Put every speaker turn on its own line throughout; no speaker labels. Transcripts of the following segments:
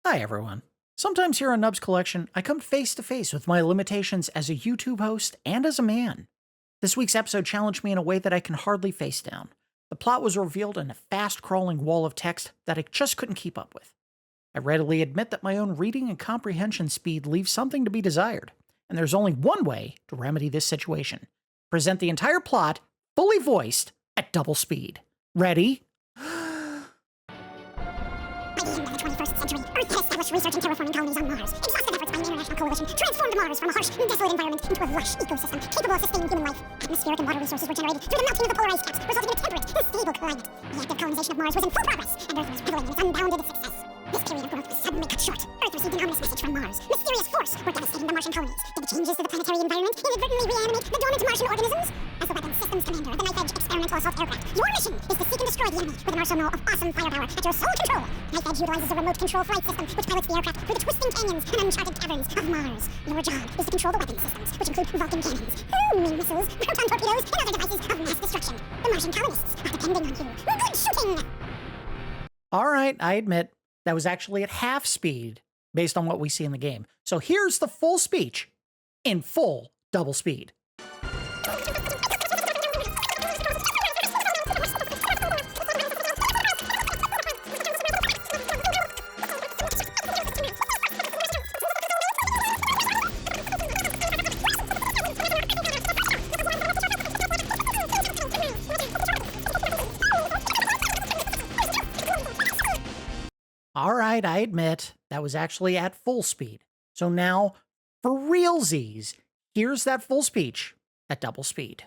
Hi everyone. Sometimes here on Nub's Collection, I come face to face with my limitations as a YouTube host and as a man. This week's episode challenged me in a way that I can hardly face down. The plot was revealed in a fast-crawling wall of text that I just couldn't keep up with. I readily admit that my own reading and comprehension speed leaves something to be desired, and there's only one way to remedy this situation. Present the entire plot, fully voiced, at double speed. Ready?
By the end of the 21st century, Earth had established research and terraforming colonies on Mars. Exhaustive efforts by an international coalition transformed Mars from a harsh and desolate environment into a lush ecosystem capable of sustaining human life. Atmospheric and water resources were generated through the melting of the polar ice caps, resulting in a temperate and stable climate. The active colonization of Mars was in full progress, and Earth was reveling in its unbounded success. This period of growth was suddenly cut short. Earth received an ominous message from Mars. Mysterious force were devastating the Martian colonies. Did the changes to the planetary environment inadvertently reanimate the dormant Martian organisms? As the weapons systems commander of the Knife Edge experimental assault aircraft, your mission is to seek and destroy the enemy with an arsenal of awesome firepower at your sole control. Knife Edge utilizes a remote control flight system which pilots the aircraft through the twisting canyons and uncharted caverns of Mars. Your job is to control the weapon systems, which include Vulcan cannons, homing missiles, proton torpedoes, and other devices of mass destruction. The Martian colonists are depending on you. Good shooting!
Alright, I admit, that was actually at half speed based on what we see in the game. So here's the full speech in full double speed. Alright, I admit, that was actually at full speed. So now, for realsies, here's that full speech at double speed.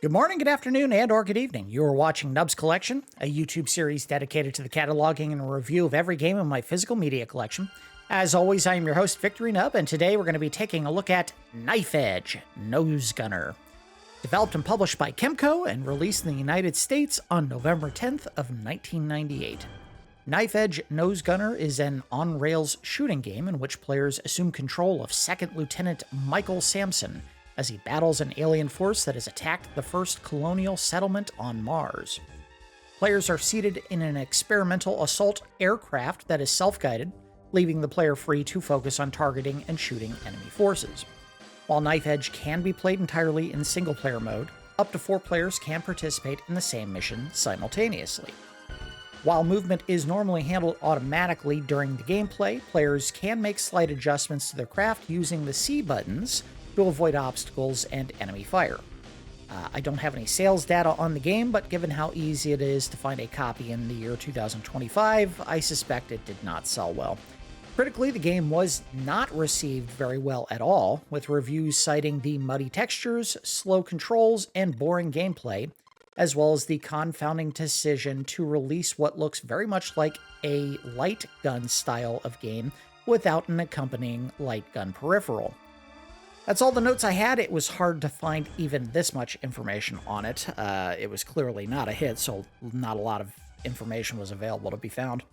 Good morning, good afternoon, and or good evening. You are watching Nub's Collection, a YouTube series dedicated to the cataloging and review of every game in my physical media collection. As always, I am your host, Victory Nub, and today we're going to be taking a look at Knife Edge Nose Gunner. Developed and published by Kemco and released in the United States on November 10th of 1998. Knife Edge Nose Gunner is an on-rails shooting game in which players assume control of Second Lieutenant Michael Samson as he battles an alien force that has attacked the first colonial settlement on Mars. Players are seated in an experimental assault aircraft that is self-guided, leaving the player free to focus on targeting and shooting enemy forces. While Knife Edge can be played entirely in single-player mode, up to 4 players can participate in the same mission simultaneously. While movement is normally handled automatically during the gameplay, players can make slight adjustments to their craft using the C buttons to avoid obstacles and enemy fire. I don't have any sales data on the game, but given how easy it is to find a copy in the year 2025, I suspect it did not sell well. Critically, the game was not received very well at all, with reviews citing the muddy textures, slow controls, and boring gameplay, as well as the confounding decision to release what looks very much like a light gun style of game without an accompanying light gun peripheral. That's all the notes I had. It was hard to find even this much information on it. It was clearly not a hit, so not a lot of information was available to be found.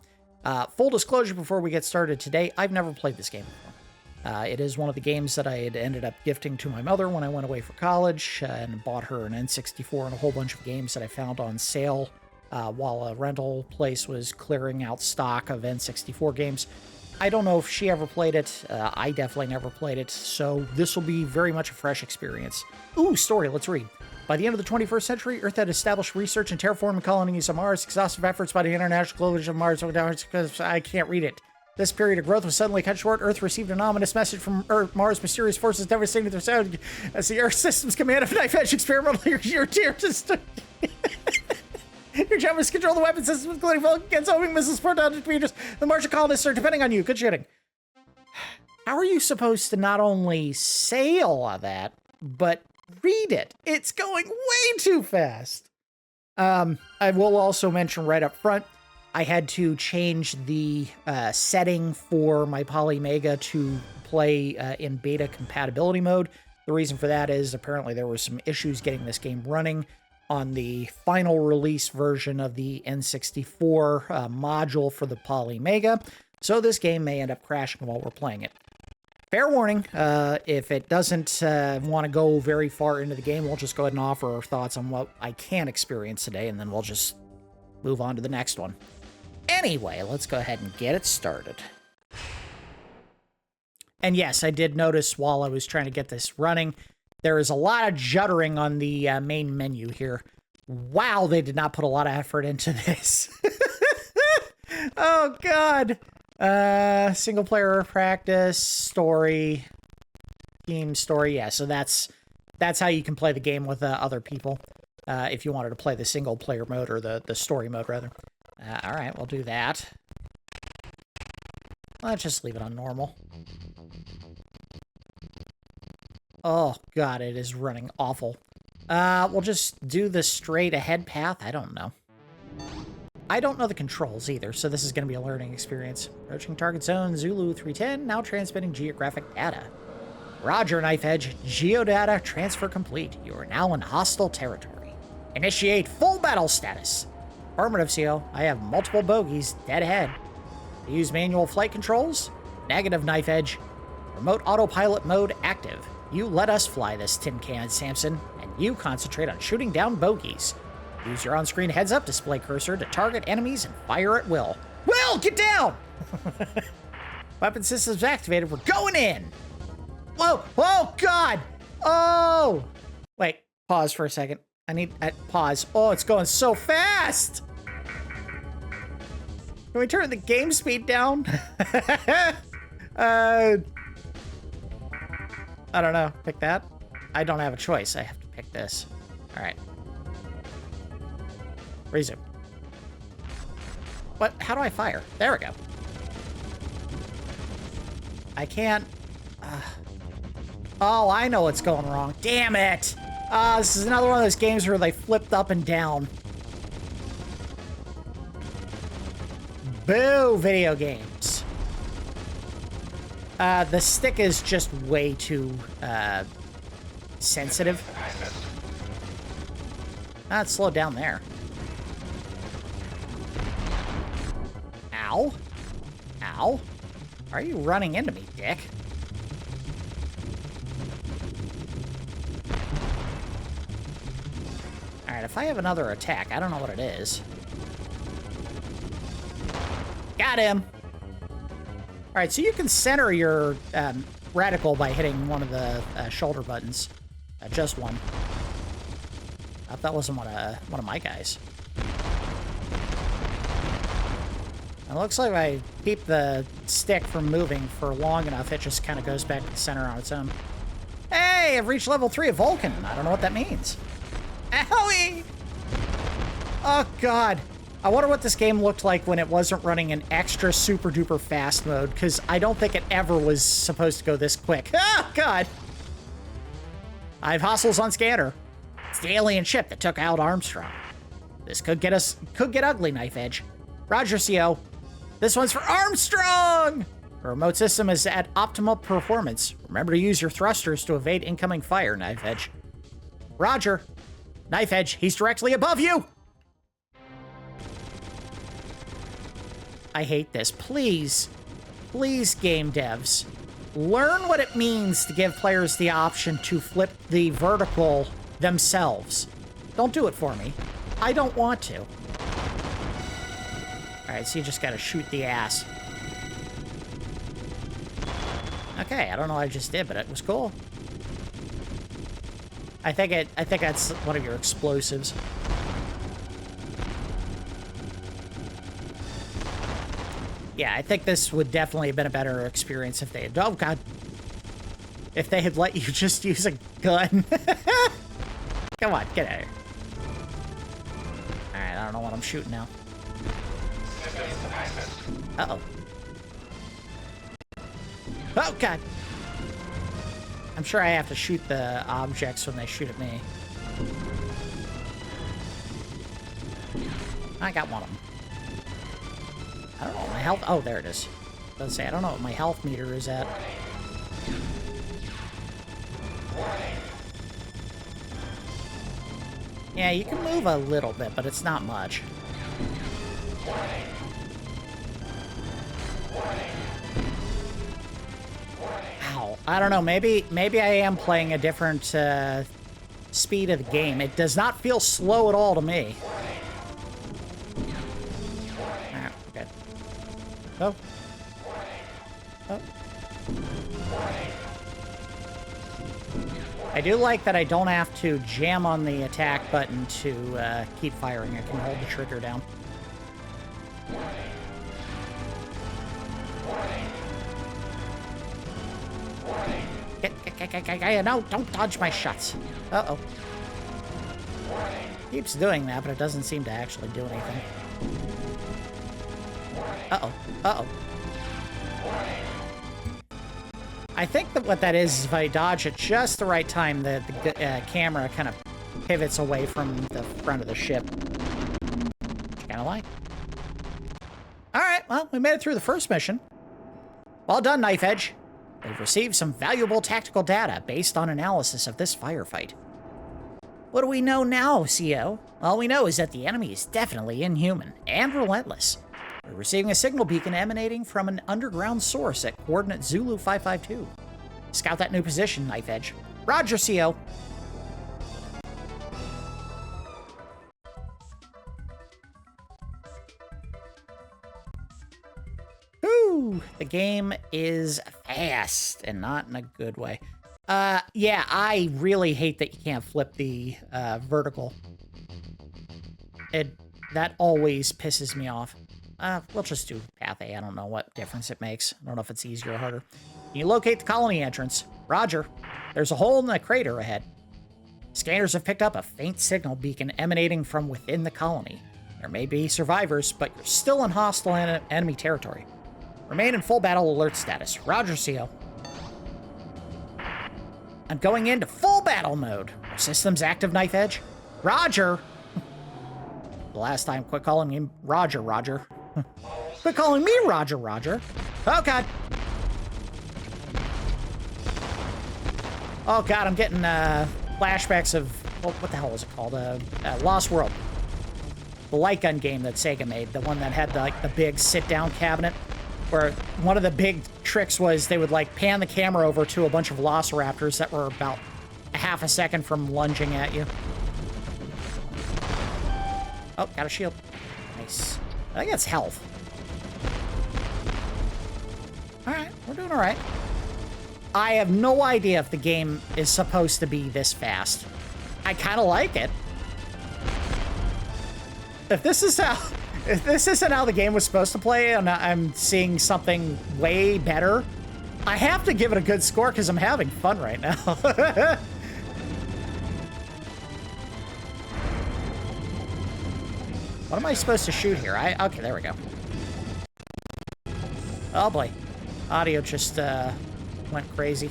Full disclosure before we get started today, I've never played this game before. It is one of the games that I had ended up gifting to my mother when I went away for college, and bought her an N64 and a whole bunch of games that I found on sale while a rental place was clearing out stock of N64 games. I don't know if she ever played it. I definitely never played it, so this will be very much a fresh experience. Ooh, story, let's read. By the end of the 21st century, Earth had established research and terraforming colonies on Mars, exhaustive efforts by the International Coalition of Mars, because I can't read it. This period of growth was suddenly cut short. Earth received an ominous message from Mars' mysterious forces devastating their sound as the Earth Systems Command of Knife Edge experimental your job is to control the weapon systems, including Vulcan against homing missiles, proton torpedoes. The Martian colonists are depending on you. Good shooting. How are you supposed to not only say all of that, but read it? It's going way too fast. I will also mention right up front, I had to change the setting for my Polymega to play in beta compatibility mode. The reason for that is apparently there were some issues getting this game running on the final release version of the N64 module for the Polymega, so this game may end up crashing while we're playing it. Fair warning, if it doesn't want to go very far into the game, we'll just go ahead and offer our thoughts on what I can experience today, and then we'll just move on to the next one. Anyway, let's go ahead and get it started. And yes, I did notice while I was trying to get this running, there is a lot of juddering on the main menu here. Wow, they did not put a lot of effort into this. Oh, God. Single player practice, story, team story. Yeah, so that's how you can play the game with other people. If you wanted to play the single player mode, or the story mode, rather. All right, we'll do that. Let's just leave it on normal. Oh, God, it is running awful. We'll just do the straight ahead path. I don't know. I don't know the controls either, so this is going to be a learning experience. Approaching target zone, Zulu 310, now transmitting geographic data. Roger, Knife Edge. Geodata transfer complete. You are now in hostile territory. Initiate full battle status. Affirmative, CO. I have multiple bogeys dead ahead. Use manual flight controls. Negative, Knife Edge. Remote autopilot mode active. You let us fly this tin can, Samson, and you concentrate on shooting down bogeys. Use your on-screen heads-up display cursor to target enemies and fire at will. Will, get down! Weapon systems activated. We're going in! Whoa! Oh, God! Oh! Wait, pause for a second. I need... pause. Oh, it's going so fast! Can we turn the game speed down? I don't know. Pick that? I don't have a choice. I have to pick this. All right. Resume. What? How do I fire? There we go. I can't... Oh, I know what's going wrong. Damn it! This is another one of those games where they flipped up and down. Boo, video games. The stick is just way too, sensitive. It's slowed down there. Ow. Ow. Are you running into me, dick? Alright, if I have another attack, I don't know what it is. Got him! Alright, so you can center your reticle by hitting one of the shoulder buttons. Just one. I thought that wasn't one of my guys. It looks like if I keep the stick from moving for long enough, it just kind of goes back to the center on its own. Hey, I've reached level 3 of Vulcan. I don't know what that means. Owie! Oh, God. I wonder what this game looked like when it wasn't running an extra super duper fast mode, because I don't think it ever was supposed to go this quick. Oh, God. I have hostiles on scanner. It's the alien ship that took out Armstrong. This could get ugly, Knife Edge. Roger, CO. This one's for Armstrong! The remote system is at optimal performance. Remember to use your thrusters to evade incoming fire, Knife Edge. Roger. Knife Edge, he's directly above you! I hate this. Please, please, game devs, learn what it means to give players the option to flip the vertical themselves. Don't do it for me. I don't want to. Alright, so you just gotta shoot the ass. Okay, I don't know what I just did, but it was cool. I think that's one of your explosives. Yeah, I think this would definitely have been a better experience if they had... Oh, God. If they had let you just use a gun. Come on, get out of here. Alright, I don't know what I'm shooting now. Uh-oh. Oh, God. I'm sure I have to shoot the objects when they shoot at me. I got one of them. I don't know what my health... Oh, there it is. Let's say, I don't know what my health meter is at. Yeah, you can move a little bit, but it's not much. Wow. I don't know. Maybe I am playing a different speed of the game. It does not feel slow at all to me. Alright, good. Oh. Oh. I do like that I don't have to jam on the attack button to keep firing. I can hold the trigger down. No, don't dodge my shots. Uh-oh. Keeps doing that, but it doesn't seem to actually do anything. Uh-oh. Uh-oh. I think that what that is if I dodge at just the right time, the camera kind of pivots away from the front of the ship. Kind of like. Alright, well, we made it through the first mission. Well done, Knife Edge. We've received some valuable tactical data based on analysis of this firefight. What do we know now, CO? All we know is that the enemy is definitely inhuman and relentless. We're receiving a signal beacon emanating from an underground source at coordinate Zulu 552. Scout that new position, Knife Edge. Roger, CO. The game is fast, and not in a good way. Yeah, I really hate that you can't flip the vertical. That always pisses me off. We'll just do Path A. I don't know what difference it makes. I don't know if it's easier or harder. Can you locate the colony entrance? Roger. There's a hole in the crater ahead. Scanners have picked up a faint signal beacon emanating from within the colony. There may be survivors, but you're still in hostile enemy territory. Remain in full battle alert status. Roger, CO. I'm going into full battle mode. Are systems active, Knife Edge? Roger! The last time, quit calling him Roger, Roger. Quit calling me Roger, Roger. Oh, God. Oh, God, I'm getting flashbacks of... what the hell was it called? Lost World. The light gun game that Sega made. The one that had, like, the big sit-down cabinet. Where one of the big tricks was they would, like, pan the camera over to a bunch of velociraptors that were about a half a second from lunging at you. Oh, got a shield. Nice. I think that's health. Alright, we're doing alright. I have no idea if the game is supposed to be this fast. I kind of like it. If this isn't how the game was supposed to play and I'm seeing something way better, I have to give it a good score because I'm having fun right now. What am I supposed to shoot here? Okay, there we go. Oh boy. Audio just went crazy.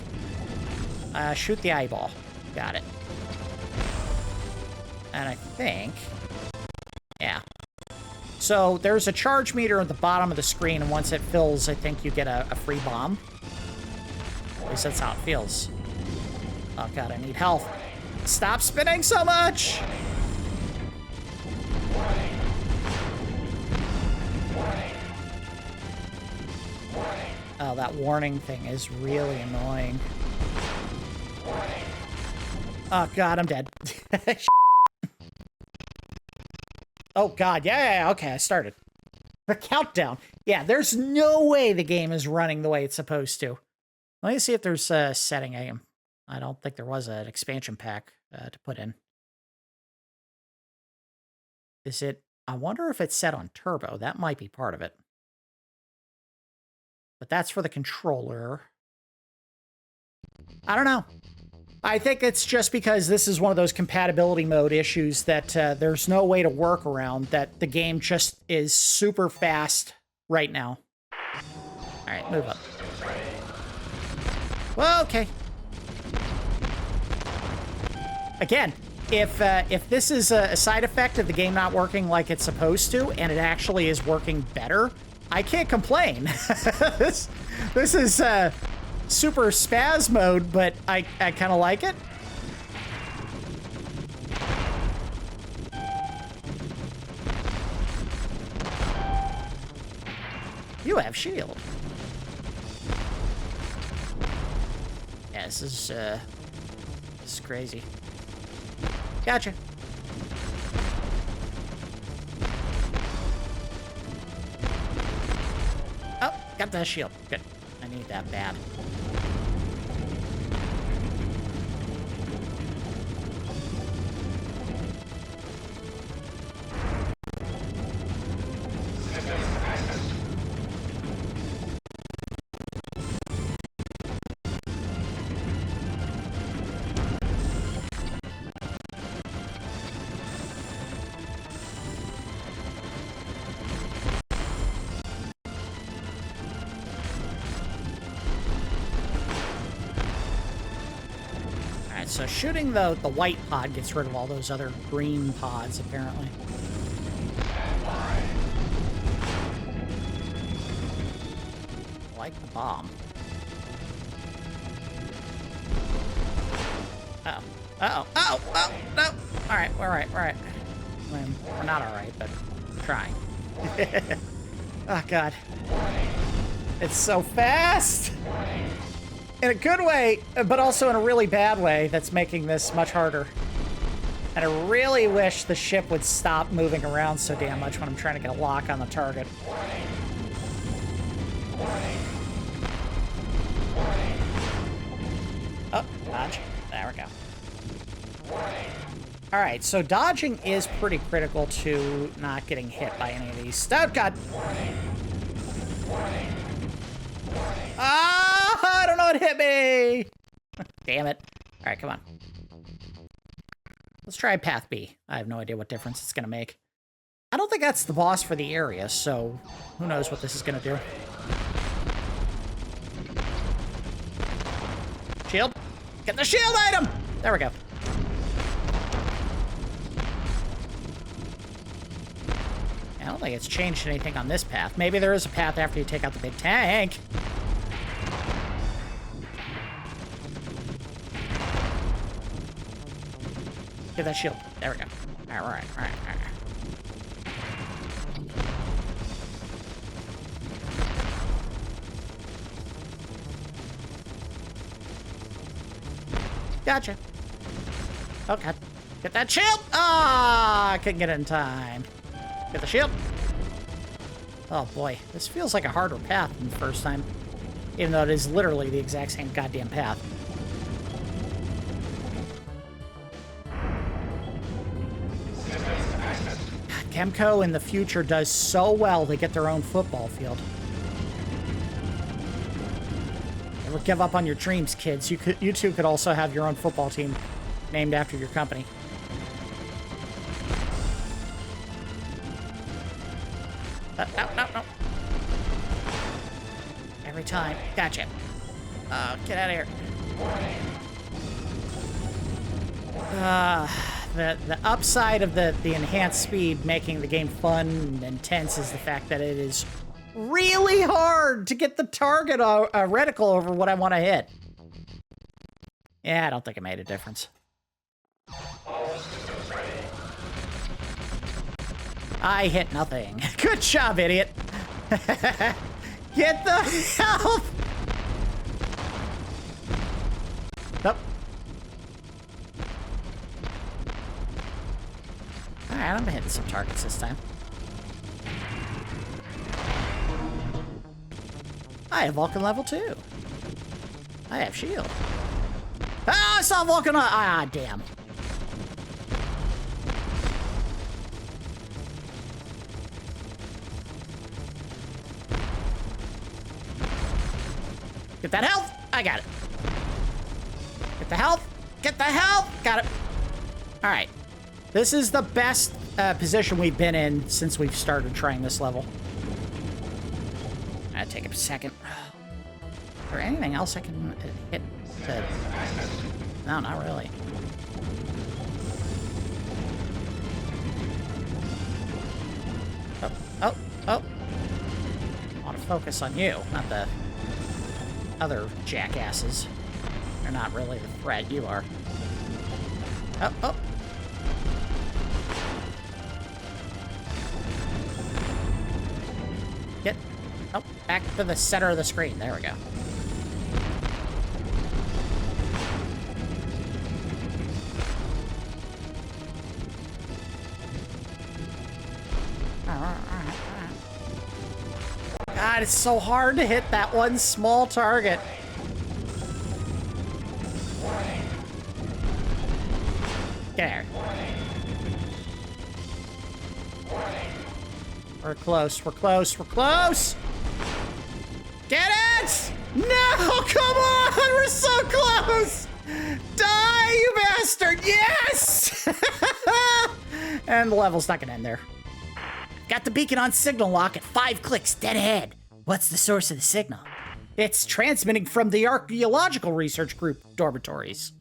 Shoot the eyeball. Got it. And I think... yeah. So there's a charge meter at the bottom of the screen, and once it fills, I think you get a free bomb. At least that's how it feels. Oh god, I need health. Stop spinning so much! Oh, that warning thing is really annoying. Oh god, I'm dead. Oh god, yeah, okay, I started. The countdown. Yeah, there's no way the game is running the way it's supposed to. Let me see if there's a setting I don't think there was an expansion pack to put in. Is it... I wonder if it's set on turbo. That might be part of it. But that's for the controller. I don't know. I think it's just because this is one of those compatibility mode issues that there's no way to work around, that the game just is super fast right now. All right, move up. Well, okay. Again, if this is a side effect of the game not working like it's supposed to, and it actually is working better, I can't complain. This is super spaz mode, but I kind of like it. You have shield. This is crazy. Gotcha. Oh, got the shield. Good. I need that bad. So shooting the white pod gets rid of all those other green pods, apparently. I like the bomb. Uh-oh. Uh-oh. Uh-oh. Oh, no. All right. We're all right. We're all right. We're not all right, but we're trying. Oh, God. It's so fast! In a good way, but also in a really bad way that's making this much harder. And I really wish the ship would stop moving around so damn much when I'm trying to get a lock on the target. Oh, dodge. There we go. Alright, so dodging is pretty critical to not getting hit by any of these. Oh, God! Ah, I don't know what hit me! Damn it. Alright, come on. Let's try path B. I have no idea what difference it's gonna make. I don't think that's the boss for the area, so who knows what this is gonna do. Shield. Get the shield item! There we go. I don't think it's changed anything on this path. Maybe there is a path after you take out the big tank. Get that shield. There we go. All right, all right, all right. Gotcha. Okay. Get that shield! Ah, I couldn't get it in time. Get the shield. Oh boy, this feels like a harder path than the first time. Even though it is literally the exact same goddamn path. Chemco in the future does so well to get their own football field. Never give up on your dreams, kids. You too could also have your own football team named after your company. No. Every time. Gotcha. Get out of here. The upside of the enhanced speed making the game fun and intense is the fact that it is really hard to get the target reticle over what I want to hit. Yeah, I don't think it made a difference. I hit nothing. Good job, idiot. Get the health! Nope. Alright, I'm hitting some targets this time. I have Vulcan level 2. I have shield. Ah, I saw Vulcan. Ah, damn. Get that health. I got it. Get the health. Get the health. Got it. All right. This is the best position we've been in since we've started trying this level. I'll take a second. Is there anything else I can hit? No, not really. Oh. I want to focus on you, not the other jackasses. They're not really the threat, you are. Oh. Get. Oh, back to the center of the screen. There we go. God, it's so hard to hit that one small target. Get here. We're close, we're close, we're close! Get it! No, come on! We're so close! Die, you bastard! Yes! And the level's not gonna end there. Got the beacon on signal lock at 5 clicks dead ahead. What's the source of the signal? It's transmitting from the Archaeological Research Group dormitories.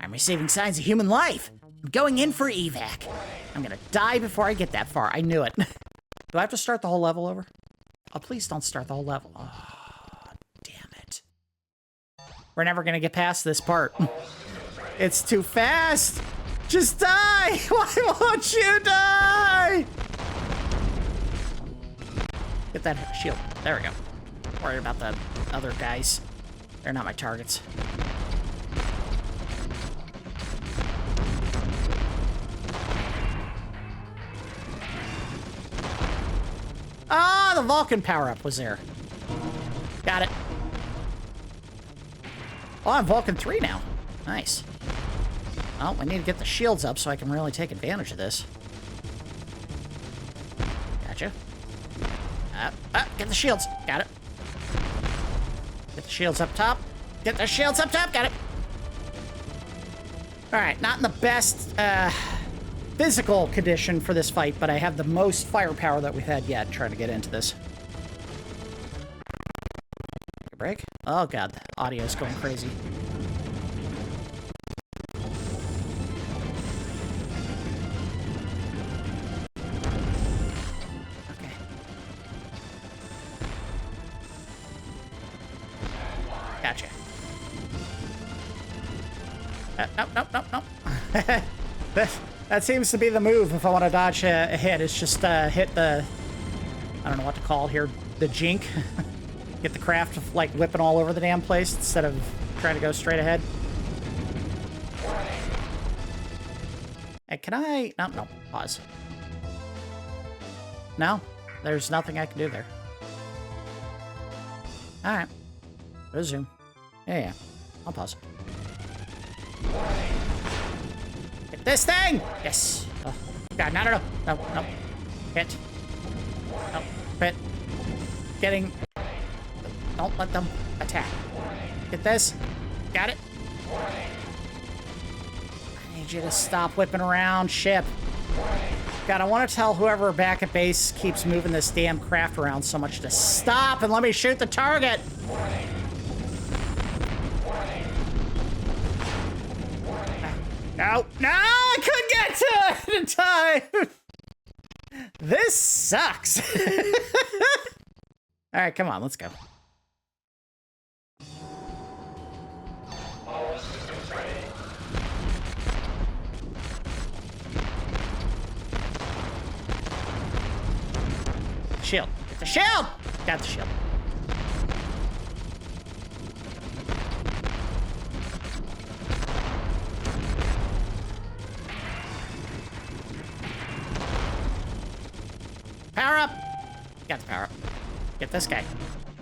I'm receiving signs of human life. I'm going in for evac. I'm gonna die before I get that far. I knew it. Do I have to start the whole level over? Oh, please don't start the whole level. Oh, damn it. We're never gonna get past this part. It's too fast. Just die. Why won't you die? Get that shield. There we go. Worried about the other guys. They're not my targets. Ah, the Vulcan power-up was there. Got it. Oh, I'm Vulcan 3 now. Nice. Well, I need to get the shields up so I can really take advantage of this. Gotcha. Get the shields. Got it. Get the shields up top. Get the shields up top. Got it. Alright, not in the best physical condition for this fight, but I have the most firepower that we've had yet trying to get into this. Take a break. Oh god, the audio's going crazy. Gotcha. Nope. That seems to be the move if I want to dodge a hit. It's just hit the, I don't know what to call it here, the jink. Get the craft like whipping all over the damn place instead of trying to go straight ahead. Hey, can I? No, pause. No, there's nothing I can do there. All right. Resume. Yeah. I'll pause. Hit this thing! Yes! Oh, God, no. No. Hit. No, hit. Getting... Don't let them attack. Get this. Got it. I need you to stop whipping around, ship. God, I want to tell whoever back at base keeps moving this damn craft around so much to stop and let me shoot the target! No, I couldn't get to it in time. This sucks. All right, come on, let's go. Shield. Get the shield. Got the shield. Power up! Got the power up. Get this guy.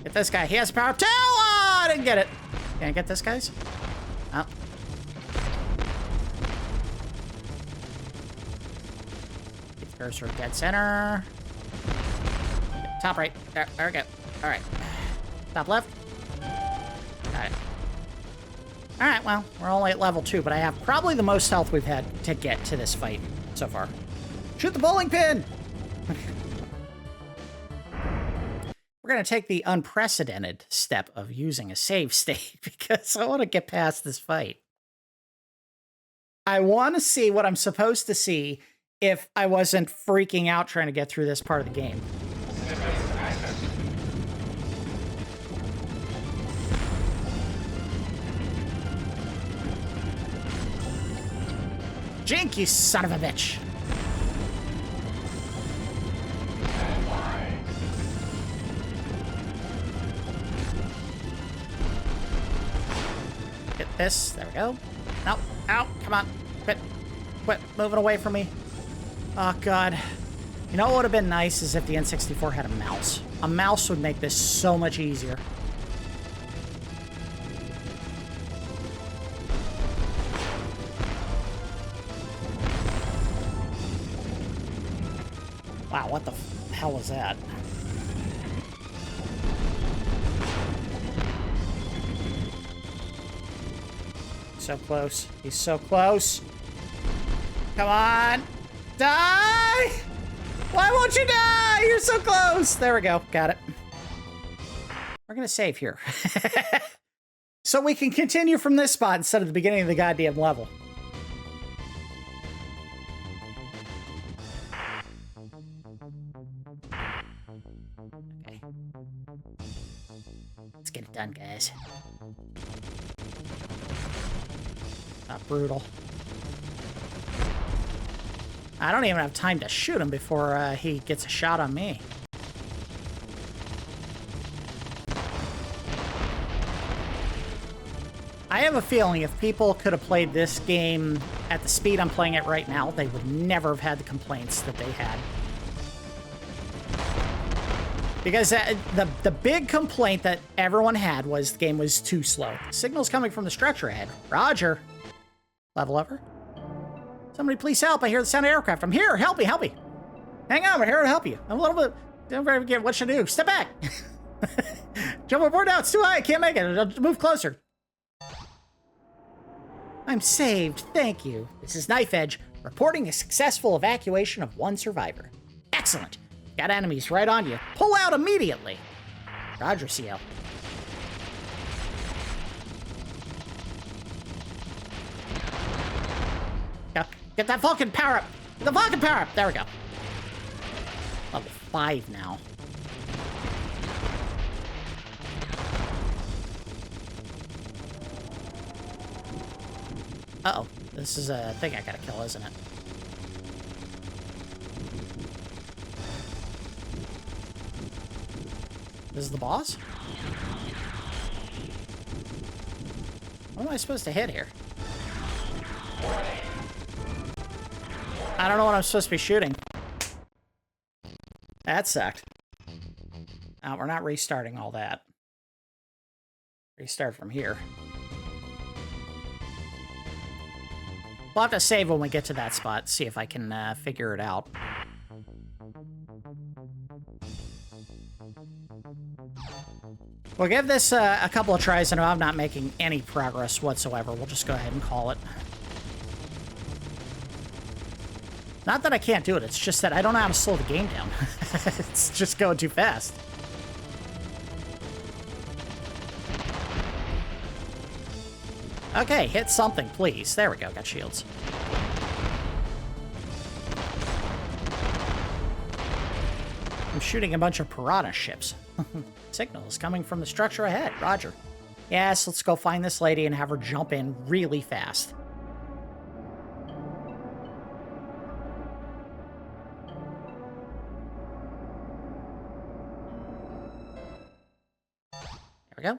Get this guy. He has power up too! Oh, I didn't get it. Can I get this guy's? Oh. Get the cursor at dead center. Top right. There we go. Alright. Top left. Got it. Alright, well, we're only at level 2, but I have probably the most health we've had to get to this fight so far. Shoot the bowling pin! We're going to take the unprecedented step of using a save state because I want to get past this fight. I want to see what I'm supposed to see if I wasn't freaking out trying to get through this part of the game. Jink, you son of a bitch! Get this. There we go. No. Ow. Come on. Quit moving away from me. Oh, God. You know what would have been nice is if the N64 had a mouse. A mouse would make this so much easier. Wow, what the hell was that? So close. He's so close. Come on. Die! Why won't you die? You're so close. There we go. Got it. We're going to save here. So we can continue from this spot instead of the beginning of the goddamn level. Okay. Let's get it done, guys. Not brutal. I don't even have time to shoot him before he gets a shot on me. I have a feeling if people could have played this game at the speed I'm playing it right now, they would never have had the complaints that they had. Because the big complaint that everyone had was the game was too slow. Signals coming from the structure ahead. Roger. Level over. Somebody please help. I hear the sound of aircraft. I'm here. Help me. Help me. Hang on. I'm here to help you. I'm a little bit... Don't forget what should I do. Step back. Jump aboard now. It's too high. I can't make it. I'll move closer. I'm saved. Thank you. This is Knife Edge, reporting a successful evacuation of one survivor. Excellent. Got enemies right on you. Pull out immediately. Roger, CL. Get that Vulcan power up! Get the Vulcan power up! There we go. Level 5 now. Uh-oh. This is a thing I gotta kill, isn't it? This is the boss? What am I supposed to hit here? I don't know what I'm supposed to be shooting. That sucked. Oh, we're not restarting all that. Restart from here. We'll have to save when we get to that spot, see if I can figure it out. We'll give this a couple of tries. I know I'm not making any progress whatsoever. We'll just go ahead and call it. Not that I can't do it, it's just that I don't know how to slow the game down. It's just going too fast. Okay, hit something, please. There we go, got shields. I'm shooting a bunch of piranha ships. Signals coming from the structure ahead. Roger. Yes, let's go find this lady and have her jump in really fast. There we go.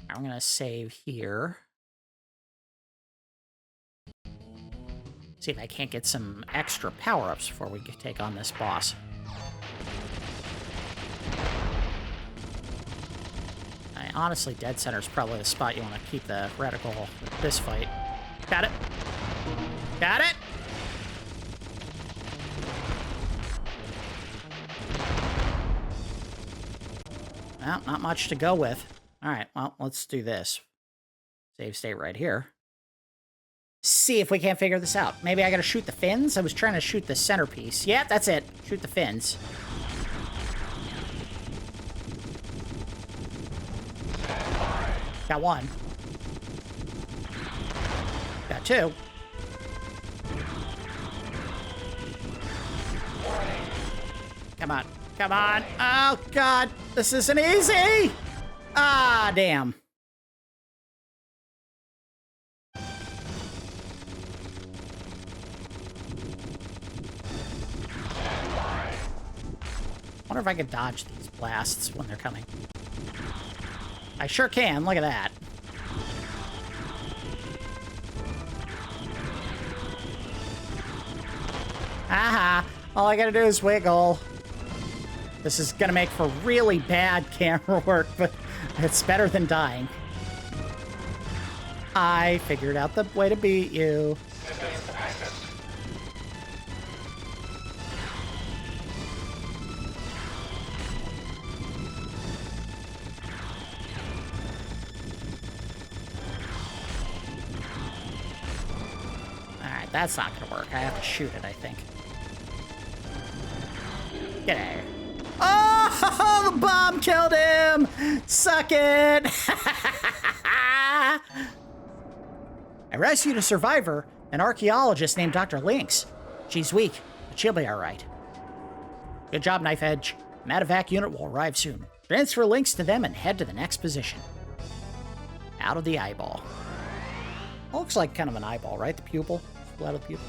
I'm going to save here. See if I can't get some extra power-ups before we take on this boss. Honestly, dead center is probably the spot you want to keep the reticle with this fight. Got it. Got it! Well, not much to go with. Alright, well, let's do this. Save state right here. See if we can't figure this out. Maybe I gotta shoot the fins? I was trying to shoot the centerpiece. Yeah, that's it. Shoot the fins. Got one. Got two. Come on. Come on. Oh, God. This isn't easy. Ah, damn. I wonder if I can dodge these blasts when they're coming. I sure can. Look at that. Aha! All I gotta do is wiggle. This is gonna make for really bad camera work, but it's better than dying. I figured out the way to beat you. Alright, that's not gonna work. I have to shoot it, I think. Get out of here. Oh, the bomb killed him! Suck it! I rescued a survivor, an archaeologist named Dr. Lynx. She's weak, but she'll be alright. Good job, Knife Edge. Medevac unit will arrive soon. Transfer Lynx to them and head to the next position. Out of the eyeball. Looks like kind of an eyeball, right? The pupil? Split of the pupil.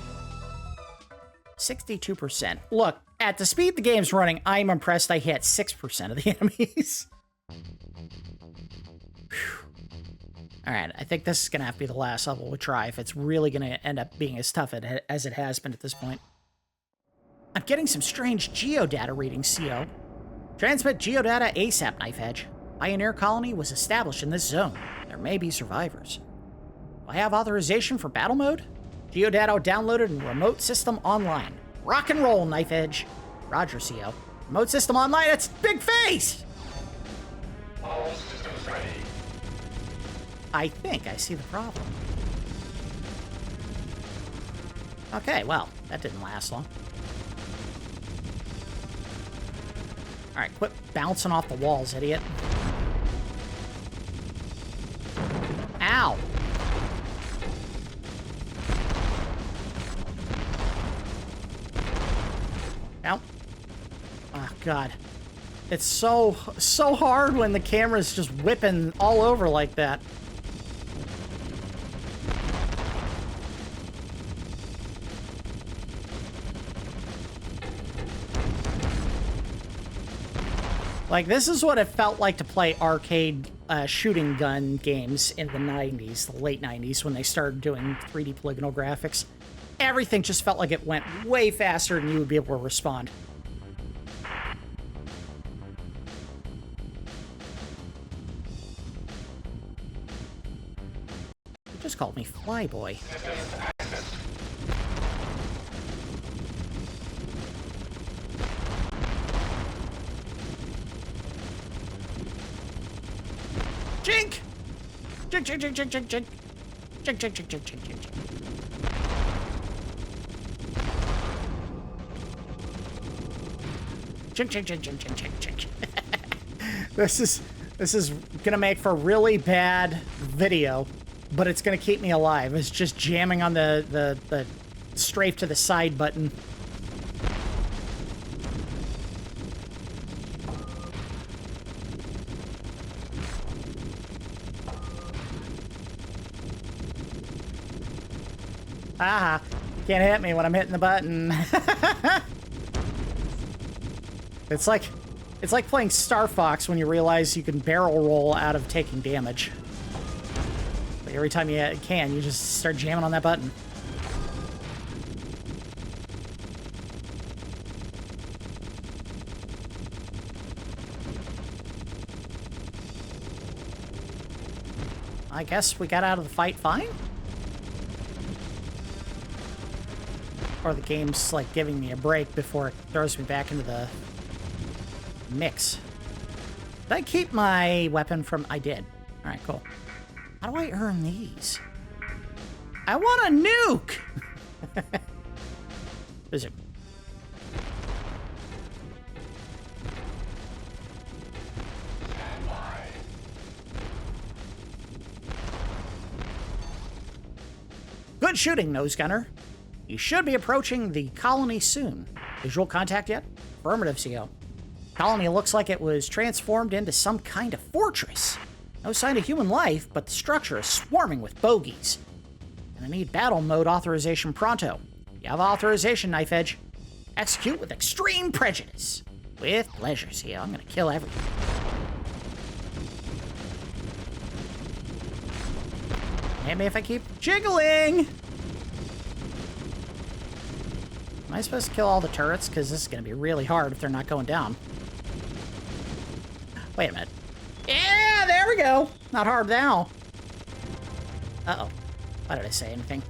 62%. Look, at the speed the game's running, I'm impressed I hit 6% of the enemies. Alright, I think this is going to have to be the last level we try if it's really going to end up being as tough as it has been at this point. I'm getting some strange geodata readings, CO. Transmit geodata ASAP, Knife Edge. Pioneer Colony was established in this zone. There may be survivors. Do I have authorization for battle mode? Geodata downloaded in remote system online. Rock and roll, Knife Edge. Roger, CO. Remote system online, it's Big Face!
All systems ready.
I think I see the problem. Okay, well, that didn't last long. Alright, quit bouncing off the walls, idiot. Ow! Ow. Oh, God. It's so hard when the camera's just whipping all over like that. Like, this is what it felt like to play arcade shooting gun games in the 90s, the late 90s, when they started doing 3D polygonal graphics. Everything just felt like it went way faster than you would be able to respond. You just called me Flyboy. Jink! Jink, jink, jink, jink, jink, jink. Jink, jink, jink, jink, jink, jink, jink. Jink, jink, jink, jink, jink, jink, jink. This is gonna make for a really bad video, but it's gonna keep me alive. It's just jamming on the strafe to the side button. Ah, can't hit me when I'm hitting the button. It's like playing Star Fox when you realize you can barrel roll out of taking damage. But every time you can, you just start jamming on that button. I guess we got out of the fight fine? Or the game's like giving me a break before it throws me back into the mix. Did I keep my weapon from... I did. Alright, cool. How do I earn these? I want a nuke! Is it? Good shooting, Nose Gunner. You should be approaching the colony soon. Visual contact yet? Affirmative, CO. Colony looks like it was transformed into some kind of fortress. No sign of human life, but the structure is swarming with bogies. And I need battle mode authorization pronto. You have authorization, Knife Edge. Execute with extreme prejudice. With pleasure, CO. I'm gonna kill everything. Hit me if I keep jiggling! Am I supposed to kill all the turrets? Because this is going to be really hard if they're not going down. Wait a minute. Yeah, there we go. Not hard now. Uh-oh. Why did I say anything?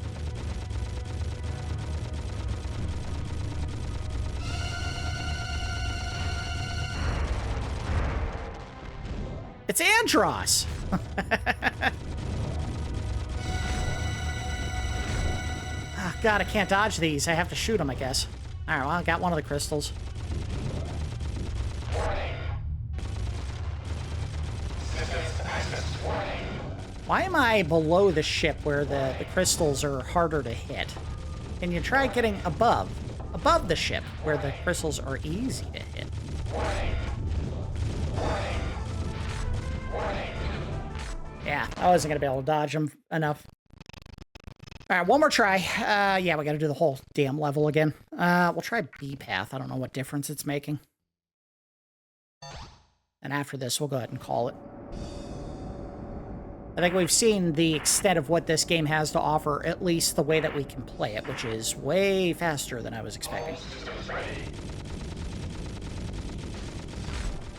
It's Andros! Oh, God, I can't dodge these. I have to shoot them, I guess. Alright, well, I got one of the crystals. Why am I below the ship where the crystals are harder to hit? Can you try getting above the ship where the crystals are easy to hit? Yeah, I wasn't going to be able to dodge them enough. All right, one more try. Yeah, we got to do the whole damn level again. We'll try B path. I don't know what difference it's making. And after this, we'll go ahead and call it. I think we've seen the extent of what this game has to offer, at least the way that we can play it, which is way faster than I was expecting.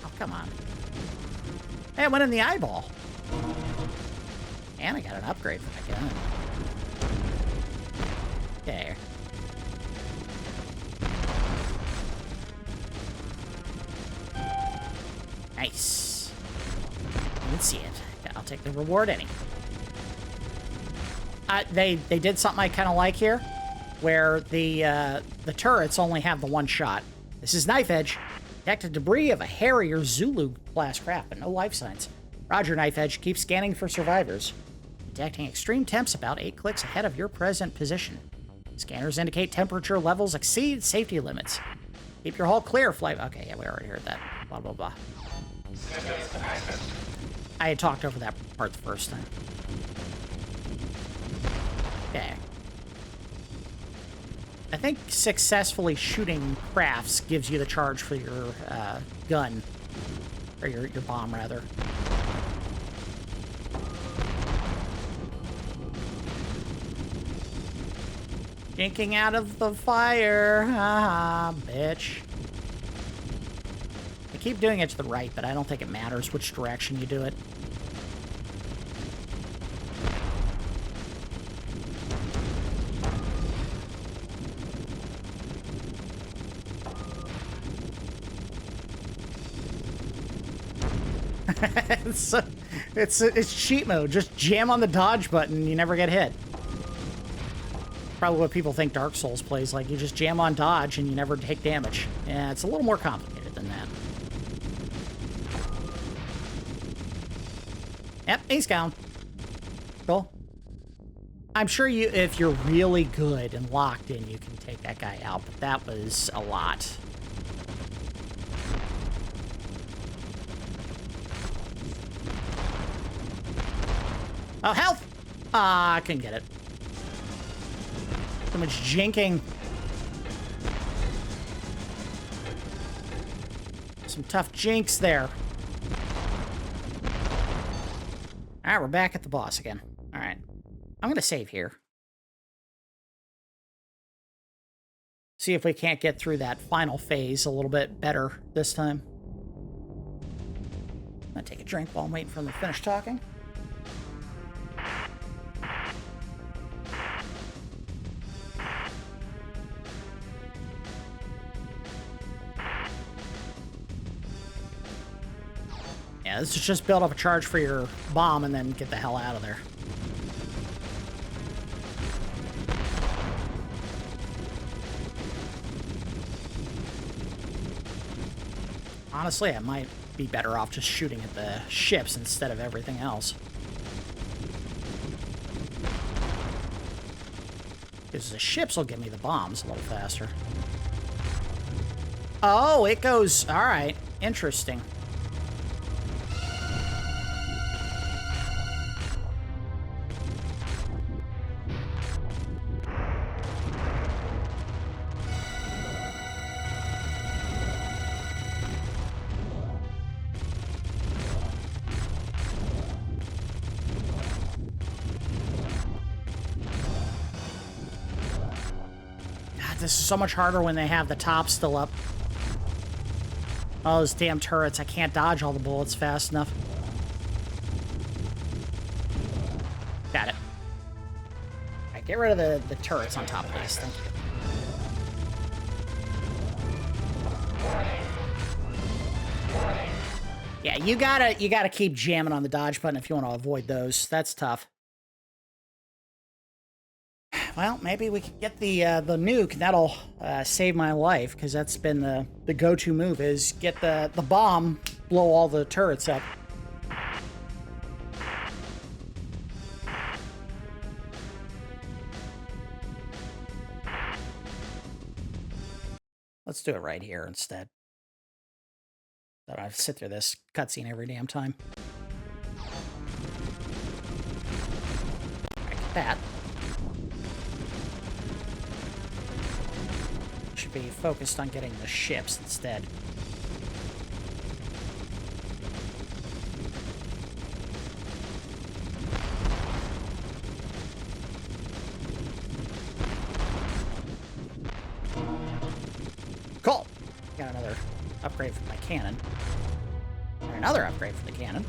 Oh, come on. Hey, I went in the eyeball. And I got an upgrade for my gun. There. Nice. You can see it. I'll take the reward any. They did something I kind of like here, where the turrets only have the one shot. This is Knife Edge. Detected debris of a Harrier Zulu-class craft, but no life signs. Roger, Knife Edge. Keep scanning for survivors. Detecting extreme temps about 8 clicks ahead of your present position. Scanners indicate temperature levels exceed safety limits. Keep your hull clear, flight. Okay, yeah, we already heard that. Blah, blah, blah. I had talked over that part the first time. Okay. I think successfully shooting crafts gives you the charge for your gun. Or your bomb, rather. Jinking out of the fire. Ah, bitch. I keep doing it to the right, but I don't think it matters which direction you do it. It's cheat mode. Just jam on the dodge button and you never get hit. Probably what people think Dark Souls plays like. You just jam on dodge and you never take damage. Yeah, it's a little more complicated than that. Yep, he's gone. Cool. I'm sure you, if you're really good and locked in, you can take that guy out, but that was a lot. Oh, health! Ah, I couldn't get it. So much jinking. Some tough jinks there. Alright, we're back at the boss again. Alright. I'm gonna save here. See if we can't get through that final phase a little bit better this time. I'm gonna take a drink while I'm waiting for them to finish talking. Yeah, this is just build up a charge for your bomb and then get the hell out of there. Honestly, I might be better off just shooting at the ships instead of everything else. Because the ships will give me the bombs a little faster. Oh, it goes... Alright, interesting. This is so much harder when they have the top still up. All those damn turrets. I can't dodge all the bullets fast enough. Got it. All right, get rid of the turrets on top of this. Thank you. Yeah, you gotta keep jamming on the dodge button if you want to avoid those. That's tough. Well, maybe we could get the nuke. That'll save my life, because that's been the go-to move, is get the bomb, blow all the turrets up. Let's do it right here instead. I don't have to sit through this cutscene every damn time. Like that. Should be focused on getting the ships instead. Cool. Got another upgrade for my cannon. And another upgrade for the cannon.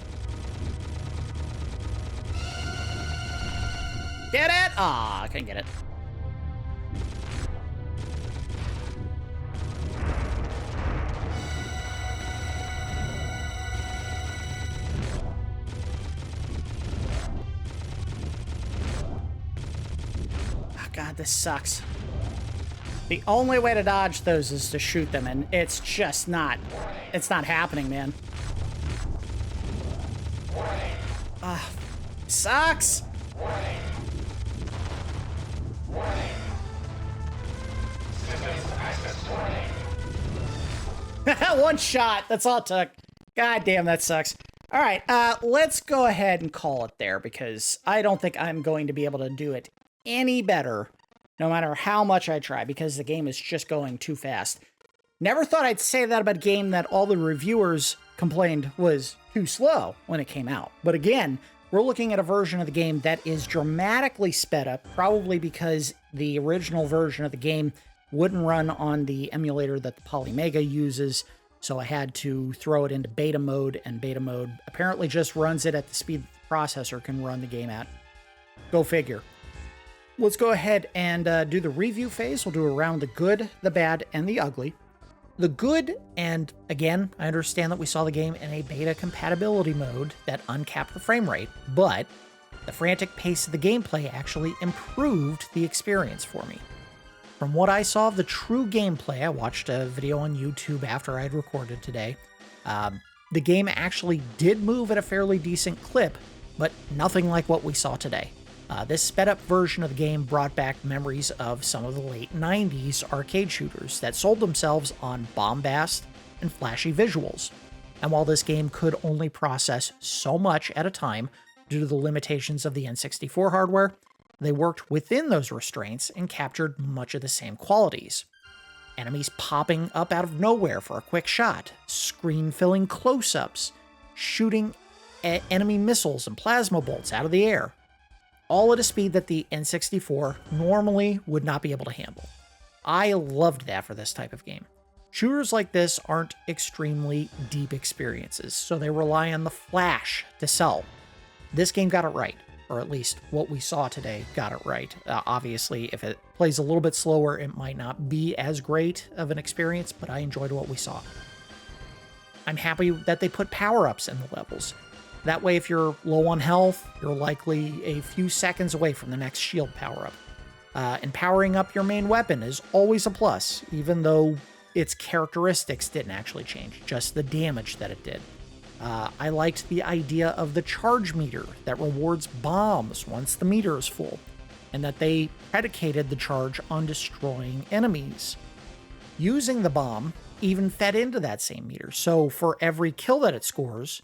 Get it? Aw, I couldn't get it. Oh, God, this sucks. The only way to dodge those is to shoot them, and it's just not... It's not happening, man. Ah, sucks! One shot. That's all it took. God damn, that sucks. All right, let's go ahead and call it there, because I don't think I'm going to be able to do it any better, no matter how much I try, because the game is just going too fast. Never thought I'd say that about a game that all the reviewers complained was too slow when it came out. But again, we're looking at a version of the game that is dramatically sped up, probably because the original version of the game wouldn't run on the emulator that the Polymega uses, so I had to throw it into beta mode, and beta mode apparently just runs it at the speed the processor can run the game at. Go figure. Let's go ahead and do the review phase. We'll do around the good, the bad, and the ugly. The good, and again, I understand that we saw the game in a beta compatibility mode that uncapped the frame rate, but the frantic pace of the gameplay actually improved the experience for me. From what I saw of the true gameplay, I watched a video on YouTube after I'd recorded today, the game actually did move at a fairly decent clip, but nothing like what we saw today. This sped-up version of the game brought back memories of some of the late 90s arcade shooters that sold themselves on bombast and flashy visuals. And while this game could only process so much at a time due to the limitations of the N64 hardware, they worked within those restraints and captured much of the same qualities. Enemies popping up out of nowhere for a quick shot, screen-filling close-ups, shooting enemy missiles and plasma bolts out of the air, all at a speed that the N64 normally would not be able to handle. I loved that for this type of game. Shooters like this aren't extremely deep experiences, so they rely on the flash to sell. This game got it right, or at least what we saw today got it right. Obviously, if it plays a little bit slower, it might not be as great of an experience, but I enjoyed what we saw. I'm happy that they put power-ups in the levels. That way, if you're low on health, you're likely a few seconds away from the next shield power-up. And powering up your main weapon is always a plus, even though its characteristics didn't actually change, just the damage that it did. I liked the idea of the charge meter that rewards bombs once the meter is full, and that they predicated the charge on destroying enemies. Using the bomb even fed into that same meter, so for every kill that it scores,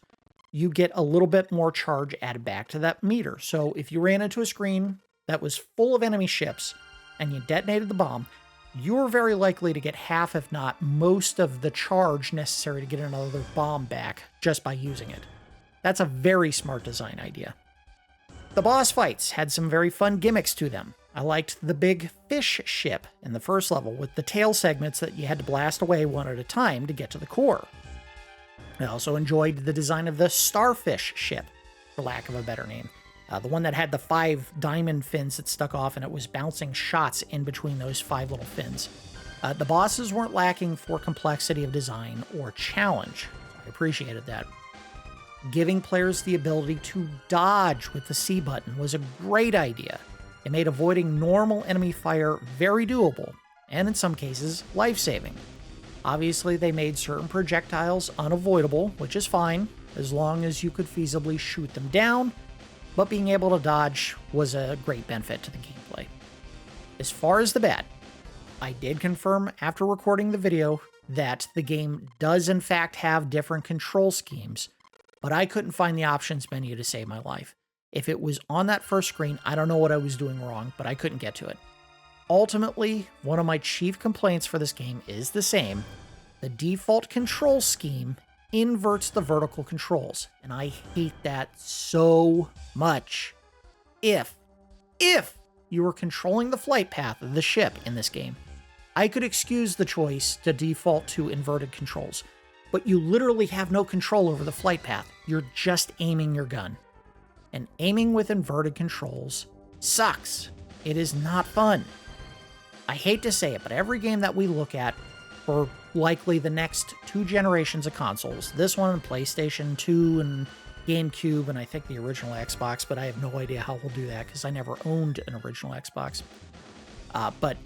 you get a little bit more charge added back to that meter. So if you ran into a screen that was full of enemy ships and you detonated the bomb, you're very likely to get half, if not most, of the charge necessary to get another bomb back just by using it. That's a very smart design idea. The boss fights had some very fun gimmicks to them. I liked the big fish ship in the first level with the tail segments that you had to blast away one at a time to get to the core. I also enjoyed the design of the starfish ship, for lack of a better name. The one that had the 5 diamond fins that stuck off and it was bouncing shots in between those 5 little fins. The bosses weren't lacking for complexity of design or challenge. I appreciated that. Giving players the ability to dodge with the C button was a great idea. It made avoiding normal enemy fire very doable, and in some cases, life-saving. Obviously, they made certain projectiles unavoidable, which is fine, as long as you could feasibly shoot them down, but being able to dodge was a great benefit to the gameplay. As far as the bad, I did confirm after recording the video that the game does in fact have different control schemes, but I couldn't find the options menu to save my life. If it was on that first screen, I don't know what I was doing wrong, but I couldn't get to it. Ultimately, one of my chief complaints for this game is the same. The default control scheme inverts the vertical controls, and I hate that so much. If you were controlling the flight path of the ship in this game, I could excuse the choice to default to inverted controls, but you literally have no control over the flight path. You're just aiming your gun. And aiming with inverted controls sucks. It is not fun. I hate to say it, but every game that we look at for likely the next 2 generations of consoles, this one and PlayStation 2 and GameCube, and I think the original Xbox, but I have no idea how we'll do that because I never owned an original Xbox. But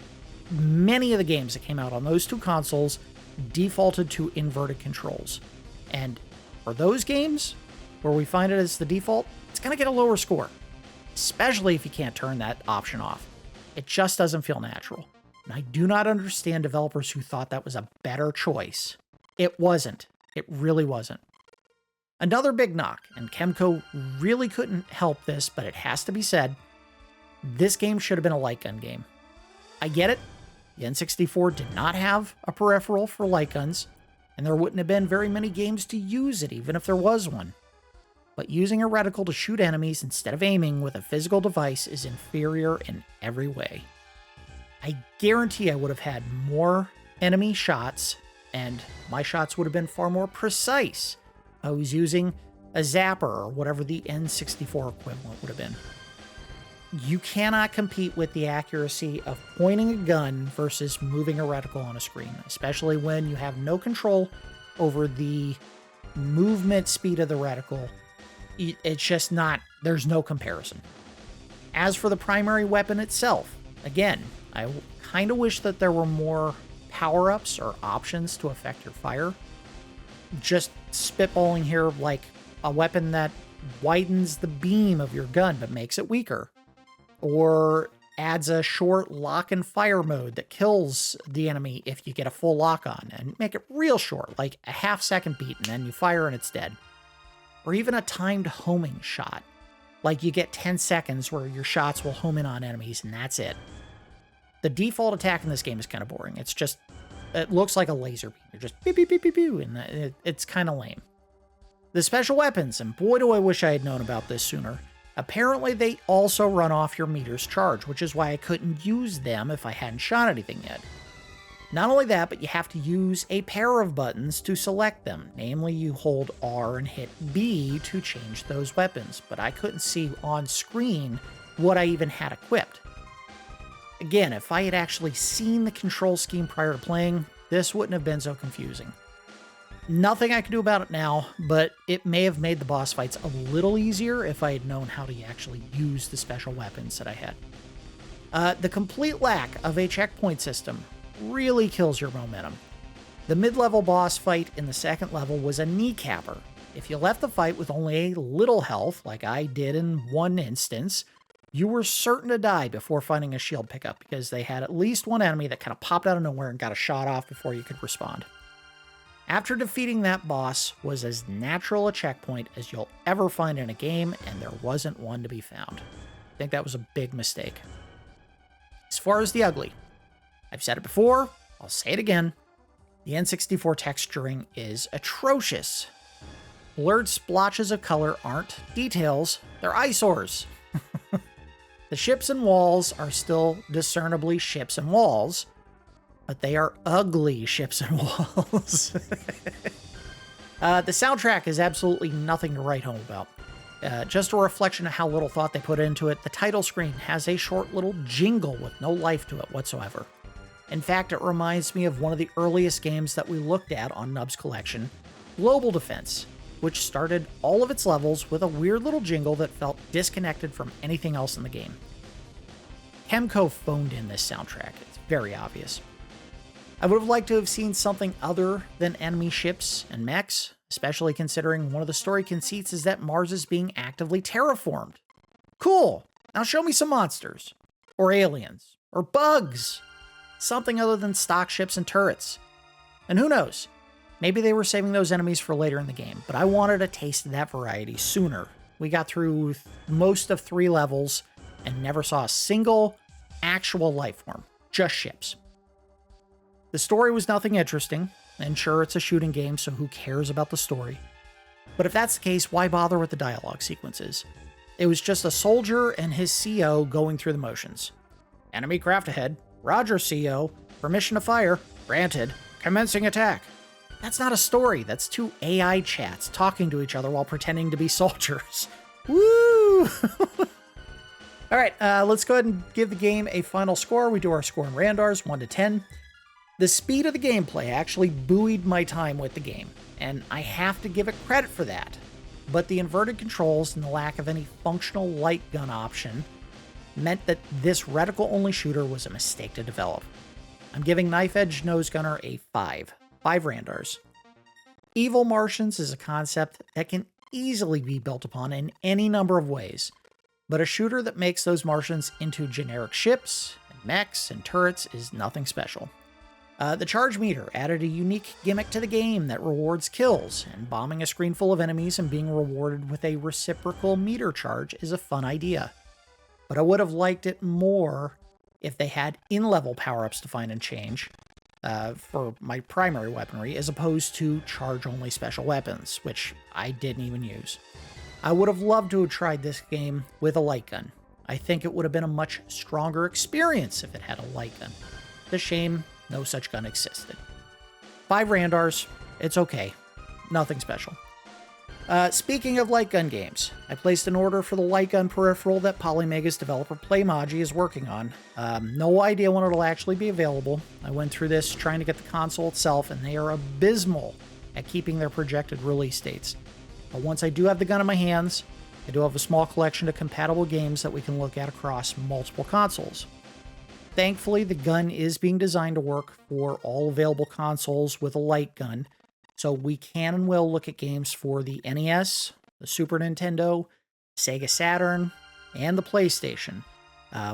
many of the games that came out on those 2 consoles defaulted to inverted controls. And for those games where we find it as the default, it's going to get a lower score, especially if you can't turn that option off. It just doesn't feel natural. And I do not understand developers who thought that was a better choice. It wasn't. It really wasn't. Another big knock, and Kemco really couldn't help this, but it has to be said, this game should have been a light gun game. I get it. The N64 did not have a peripheral for light guns, and there wouldn't have been very many games to use it, even if there was one. But using a reticle to shoot enemies instead of aiming with a physical device is inferior in every way. I guarantee I would have had more enemy shots, and my shots would have been far more precise. I was using a zapper or whatever the N64 equivalent would have been. You cannot compete with the accuracy of pointing a gun versus moving a reticle on a screen, especially when you have no control over the movement speed of the reticle. It's just not, there's no comparison. As for the primary weapon itself, again, I kind of wish that there were more power-ups or options to affect your fire. Just spitballing here, like a weapon that widens the beam of your gun but makes it weaker. Or adds a short lock and fire mode that kills the enemy if you get a full lock on, and make it real short, like a half-second beat, and then you fire and it's dead. Or even a timed homing shot, like you get 10 seconds where your shots will home in on enemies and that's it. The default attack in this game is kind of boring. It's just, it looks like a laser beam. You're just beep, beep, beep, beep, beep, and it's kind of lame. The special weapons, and boy do I wish I had known about this sooner. Apparently they also run off your meter's charge, which is why I couldn't use them if I hadn't shot anything yet. Not only that, but you have to use a pair of buttons to select them. Namely, you hold R and hit B to change those weapons, but I couldn't see on screen what I even had equipped. Again, if I had actually seen the control scheme prior to playing, this wouldn't have been so confusing. Nothing I can do about it now, but it may have made the boss fights a little easier if I had known how to actually use the special weapons that I had. The complete lack of a checkpoint system really kills your momentum. The mid-level boss fight in the second level was a kneecapper. If you left the fight with only a little health, like I did in one instance, you were certain to die before finding a shield pickup, because they had at least one enemy that kind of popped out of nowhere and got a shot off before you could respond. After defeating that boss was as natural a checkpoint as you'll ever find in a game, and there wasn't one to be found. I think that was a big mistake. As far as the ugly, I've said it before, I'll say it again, the N64 texturing is atrocious. Blurred splotches of color aren't details, they're eyesores. The ships and walls are still discernibly ships and walls, but they are ugly ships and walls. The soundtrack is absolutely nothing to write home about. Just a reflection of how little thought they put into it, the title screen has a short little jingle with no life to it whatsoever. In fact, it reminds me of one of the earliest games that we looked at on Nub's Collection, Global Defense, which started all of its levels with a weird little jingle that felt disconnected from anything else in the game. Kemco phoned in this soundtrack, it's very obvious. I would have liked to have seen something other than enemy ships and mechs, especially considering one of the story conceits is that Mars is being actively terraformed. Cool, now show me some monsters, or aliens, or bugs, something other than stock ships and turrets. And who knows, maybe they were saving those enemies for later in the game, but I wanted a taste of that variety sooner. We got through most of 3 levels and never saw a single actual life form, just ships. The story was nothing interesting, and sure, it's a shooting game, so who cares about the story? But if that's the case, why bother with the dialogue sequences? It was just a soldier and his CO going through the motions. Enemy craft ahead. Roger, CO. Permission to fire. Granted. Commencing attack. That's not a story, that's 2 AI chats talking to each other while pretending to be soldiers. Woo! Alright, let's go ahead and give the game a final score. We do our score in Randars, 1 to 10. The speed of the gameplay actually buoyed my time with the game, and I have to give it credit for that. But the inverted controls and the lack of any functional light gun option meant that this reticle-only shooter was a mistake to develop. I'm giving Knife Edge Nose Gunner a 5 Randars. Evil Martians is a concept that can easily be built upon in any number of ways, but a shooter that makes those Martians into generic ships, and mechs, and turrets is nothing special. The charge meter added a unique gimmick to the game that rewards kills, and bombing a screen full of enemies and being rewarded with a reciprocal meter charge is a fun idea. But I would have liked it more if they had in-level power-ups to find and change for my primary weaponry, as opposed to charge-only special weapons, which I didn't even use. I would have loved to have tried this game with a light gun. I think it would have been a much stronger experience if it had a light gun. It's a shame no such gun existed. 5 Randars, it's okay. Nothing special. Speaking of light gun games, I placed an order for the light gun peripheral that Polymega's developer Playmaji is working on. No idea when it'll actually be available. I went through this trying to get the console itself, and they are abysmal at keeping their projected release dates. But once I do have the gun in my hands, I do have a small collection of compatible games that we can look at across multiple consoles. Thankfully, the gun is being designed to work for all available consoles with a light gun, so we can and will look at games for the NES, the Super Nintendo, Sega Saturn, and the PlayStation,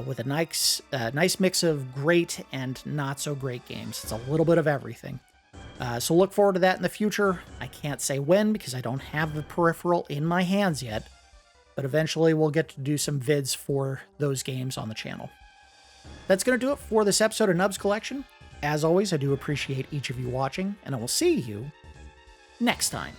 with a nice mix of great and not so great games. It's a little bit of everything. So look forward to that in the future. I can't say when because I don't have the peripheral in my hands yet, but eventually we'll get to do some vids for those games on the channel. That's going to do it for this episode of Nub's Collection. As always, I do appreciate each of you watching, and I will see you next time.